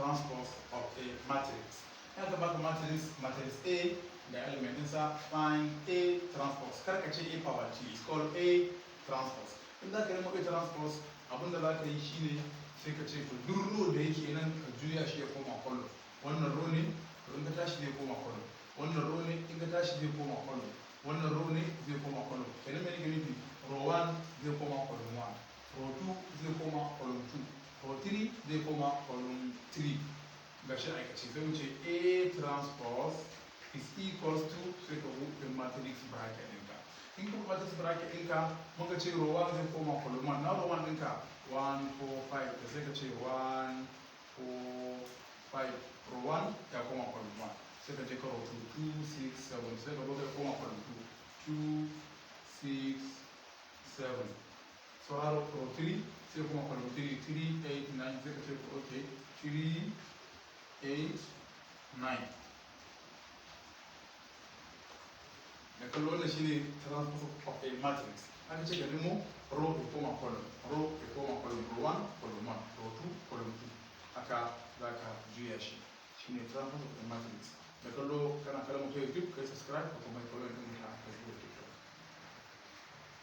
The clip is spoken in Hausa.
transpose of a matrix. Ya gaba ga matrix A ga element ɗinsa, find A transpose. Kar ka ce A power T, it's called A transpose. In za ka nemo A transpose, abinda za ka yi shine sai ka ce to duk row da yake nan ka juya shi ya koma column. Wannan row ne, to in ka tashi zai koma column. Wannan row ne, in ka tashi zai koma column. Wannan row ne zai koma column. Kenan me nake nufi? Row 1 zai koma column 1. Row 2 zai koma column 2. Row 3 zai koma column 3. Ga shi aikace sai mu ce A transpose is equals to sai ka buɗe matrix bracket ɗinka. In ka matrix bracket ɗinka muka ce row 1 zai koma column 1. Na row 1 ɗinka 1 4 5 da sai ka ce 1 4 5. Row 1 ya koma column 1. Sai ka je ka row 2 2 6 7 sai ka zo ka koma column 2 2 6 7. Saura row 3 sai kuma column 3 3 8 9 sai ka ce okay 3 8 9. Da kallo wannan shine transpose of a matrix. Aka ce ka nemo row ya koma column, row ya koma column, row 1 column 1, row 2 column 2. Haka za ka juya shi. Shine transpose of a matrix. Da kallo kana kallon mu ta YouTube kai subscribe ka kuma follow ɗin mu ta Facebook.